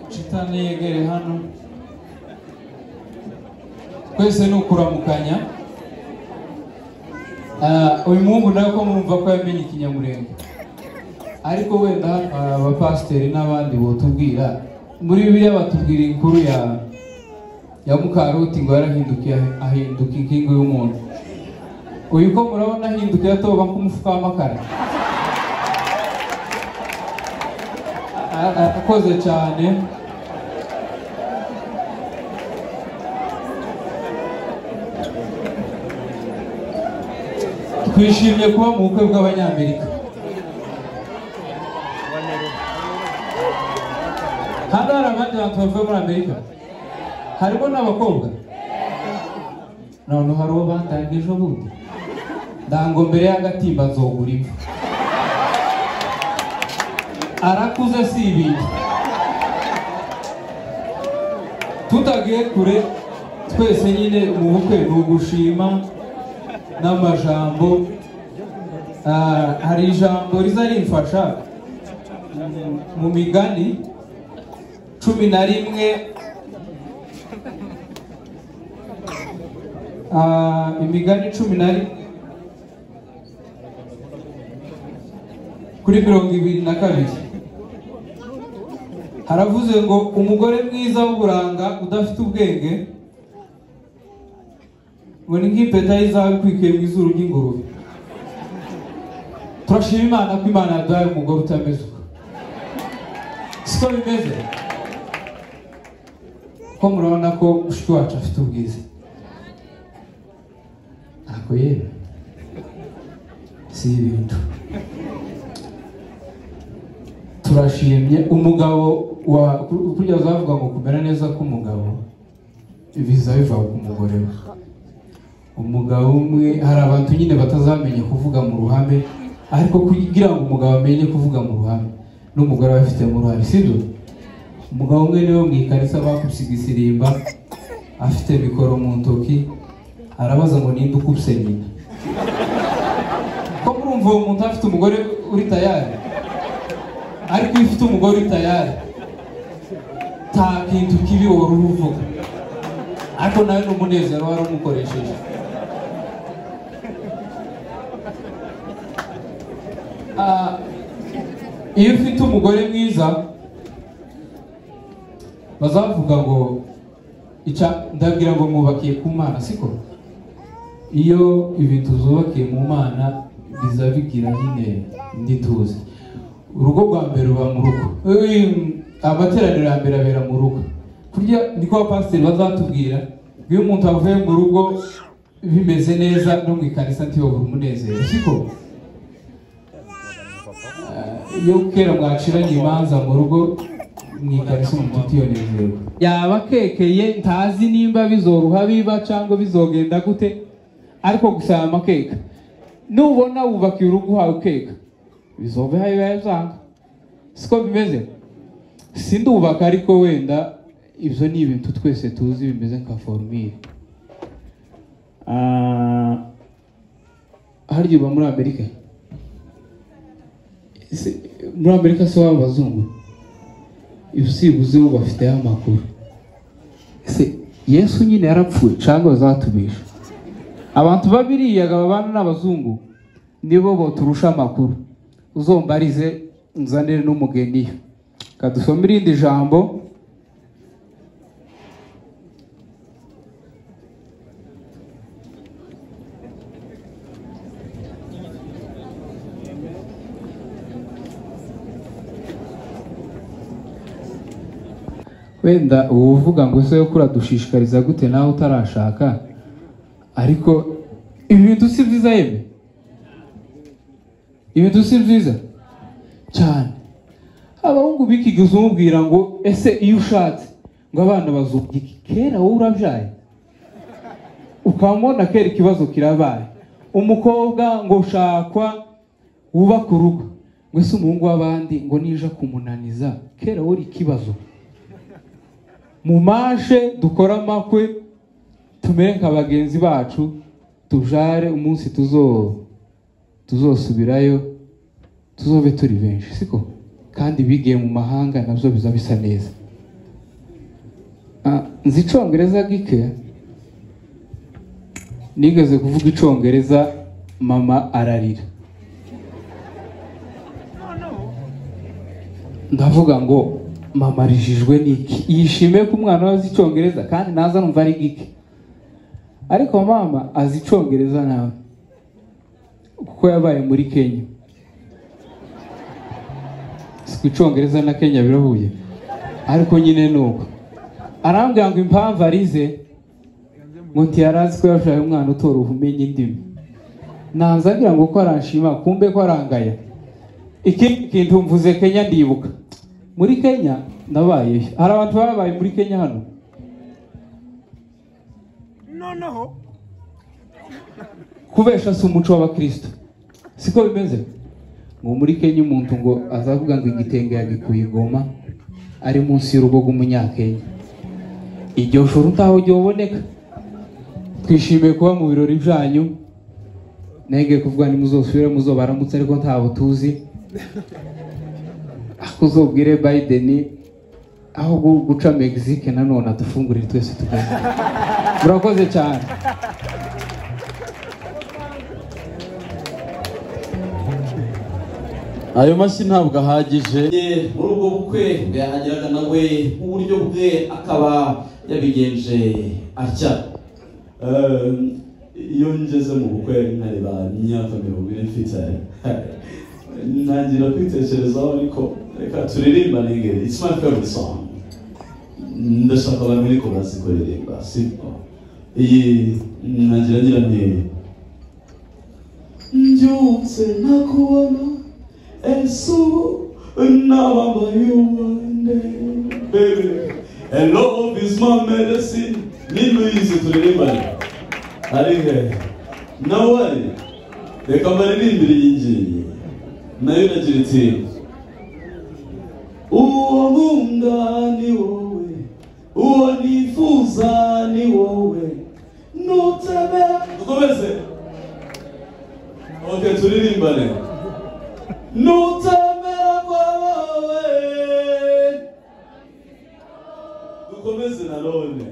shitani yegere hano twese nukuramukanya uyu mungu nawe ko murumva ko yamenye ikinyamurenge ariko wenda abapasiteri n'abandi botubwira muri Bibiliya batubwira inkuru ya Mukaroti ngo yarahindukiye ahinduka inkingo y'umuntu. Uyu ko murabona ahindukiye atoba nk'umufuka w'amakara. Akoze cyane. Twishimiye kuba mu bukwe bw'Abanyamerika. Hano hari abandi bantu bavuye muri Amerika. Harimo n'abakobwa. None hari uwo bandangije ejo bundi. Ndango mbere y'agatimba nzogura imva. Arakuze si ibintu. Tutagiye kure twese nyine mu bukwe ni ugushima n'amajambo. Hari ijambo riza rimfasha mu Migani 11 Imigani 11 kuri 22 haravuze ngo umugore mwiza w'uburanga udafite ubwenge ngo ni nk'impeta y'izahabu ikwikiye mu izuru ry'ingurube. Turashima Imana ko Imana yaduhaye umugore utameze uko. Siko bimeze ko murabona ko mushiki wacu afite ubwiza. Ako yewe si ibintu. Turashimye umugabo kujya zavuga ngo kumera neza k'umugabo biza biva ku mugore we. Umugabo umwe hari abantu nyine batazamenye kuvuga mu ruhame, ariko kugira ngo umugabo amenye kuvuga mu ruhame n'umugore bafite mu ruhame, sibyo? Umugabo umwe niwe mu ikanisa bakusigisirimba afite mikoro mu ntoki arabaza ngo ninde ukubse nyina. Ko murumva uwo muntu afite umugore uri tayari, ariko iyo ufite umugore uri tayari nta kintu kibi wari uvuga, ariko nawe n'umunezero wari umukoresheje. Iyo ufite umugore mwiza bazavuga ngo ndagira ngo mwubakiye ku Mana, siko? Iyo ibintu zubakiye mu Mana biza bigira nyine ndituze. Urugo rwa mbere ruba mu rugo, amateraniro ya mbere abera mu rugo. Kurya niko abapasiteri bazatubwira iyo umuntu avuye mu rugo bimeze neza no mu ikanisa ntiyobora umunezero, siko? Iyo kera mwaciranye imanza mu rugo mu ikanisa umuntu utiyonezerwa yaba kekeye ntazi nimba bizoruha biba cyangwa bizogenda gute, ariko gusa amakeka nubona wubakiye urugo uhawe ukeka bizove hayo yazanga. Siko bimeze? Sindubaka ariko wenda ibyo ni ibintu twese tuzi bimeze nka formule. Harya uba muri Amerika? Muri Amerika se waba abazungu usibuze bo bafite amakuru. Yesu nyine yarapfuye cyangwa bazatubisha? Abantu babiriya babana n'abazungu nibo boturusha amakuru. Uzombarize nzanire n'umugeni kadusoma irindi jambo. Wenda uvuga ngo se yo kuradushishikariza gute nawe utarashaka, ariko ibintu si byiza yeme. Ibintu si byiza cyane. Abahungu bikigize umubwira ngo ese iyo ushatse ngo abana bazubiki kera wowe urabyaye ukamubona kera ikibazo kirabaye. Umukobwa ngo shakwa wubaka urugo ngo ese umuhungu w'abandi ngo nija kumunaniza kera wowe ikibazo. Mumashe dukora amakwe tumere nk'abagenzi bacu tujare umunsi tuzosubirayo tuzobe turi benshi, siko? Kandi bigiye mu mahanga nabyo biza bisa neza. nzi icongereza gike, nigeze kuvuga icongereza mama ararira, ndavuga ngo mama arijijwe niki, yishimiye ko umwana we azi icongereza kandi naza numva ari gike, ariko mama azi icongereza nawe kuko yabaye muri Kenya. Siko icongereza na Kenya birahuye, ariko nyine nuko arambwira ngo impamvu arize ngo ntiyarazi ko yashaye umwana utora ubumenyi indimi. Nanzagira ngo ko aranshima, kumbe ko arangaya. Iki kintu mvuze Kenya ndibuka. Muri Kenya nabaye, hari abantu babaye muri Kenya hano? No. Kubesha si umuco w'abakristo, siko bimeze. Ngo muri Kenya umuntu ngo azavuga ngo igitenge yagikuye Goma ari munsi y'urugo rw'umunyakenya. Iryo joro ntaho ryoboneka. Twishimiye kuba mu birori byanyu, nege kuvuga ni muzosubire muzobaramutse, ariko ntabo tuzi. Akuzobwire Biden aho guca Mexique nanone atufungurire twese tugeze. Murakoze cyane. Ayo mashyi ntabwo ahagije. Muri ubwo bukwe yahagiraga nawe uburyo bwe akaba yabigenje atya. Iyo ngeze mu bukwe nkareba imyaka 20 mfite, ntangira kwitekerezaho, ariko reka turirimbane ingeri. It's my favorite song. Ndashaka abantu ariko bazi kuririmba, sibyo? Iyi ntangira ngira nti mbyutse nakubona Esu nabamba yuwande baby, and love is my medicine. Nimuyizi turirimbane. Arihe nawari reka maririmbire yinjiye nayo nagira iti uwo nkunda ni wowe, uwo nifuza ni wowe, nutebera. Dukomeze. Okay, turirimbane. Nutembera kwa wowe. Dukomeze nanone.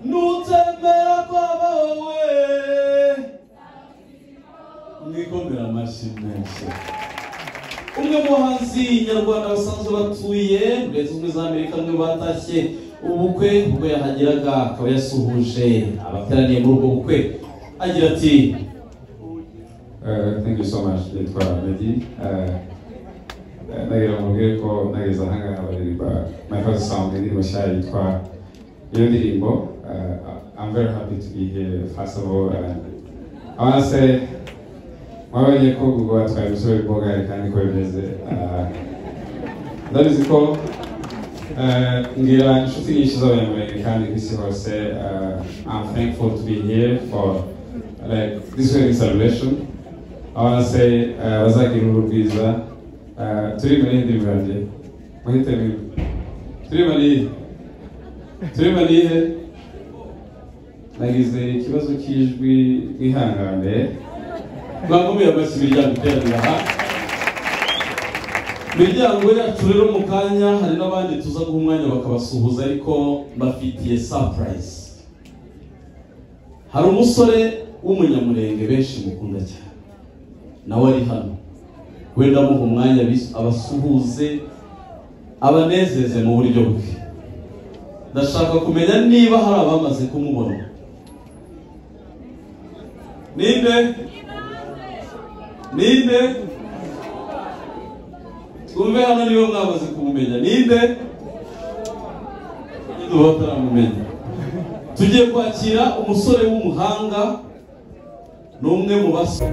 Nutembera kwa wowe. Mwikomera amashyi menshi. Umwe muhanzi nyarwanda basanzwe batuye muri Leta Zunze Ubumwe za Amerika, mwe batashye ubukwe ubwo yahagiraga akaba yasuhuje abateraniye muri ubwo bukwe agira ati thank you so much yitwa Meddy. Nagira mubwire ko nageze ahangaha baririmba my first song indirimbo nshya yitwa iyo ndirimbo. I'm very happy to be here. First of all, I want to say mwabonye ko Google atwaye umusore w'ibogari kandi ko bimeze. Ndabizi ko ngira inshuti nyinshi z'abanyamurenge kandi ku isi hose. I'm thankful to be here for like this wedding celebration. I want to say bazagira uruhu rwiza. Turi muri indirimbo yanjye muhitemo. Turi muri ihe nagize ikibazo cy'ijwi ihangane. Bakomeye amashyi imiryango iteranira aha. Imiryango yacu rero mu kanya hari n'abandi tuza guha umwanya bakabasuhuza, ariko bafitiye surprise. Hari umusore w'umunyamurenge benshi mukunda cyane, nawe ari hano. Wenda muha umwanya abasuhuze, abanezeze mu buryo bwe. Ndashaka kumenya niba hari abamaze kumubona. Ninde? Twumve hano niba mwamaze kumumenya. Ninde? Niba bataramumenya. Tugiye kwakira umusore w'umuhanga, n'umwe mu basore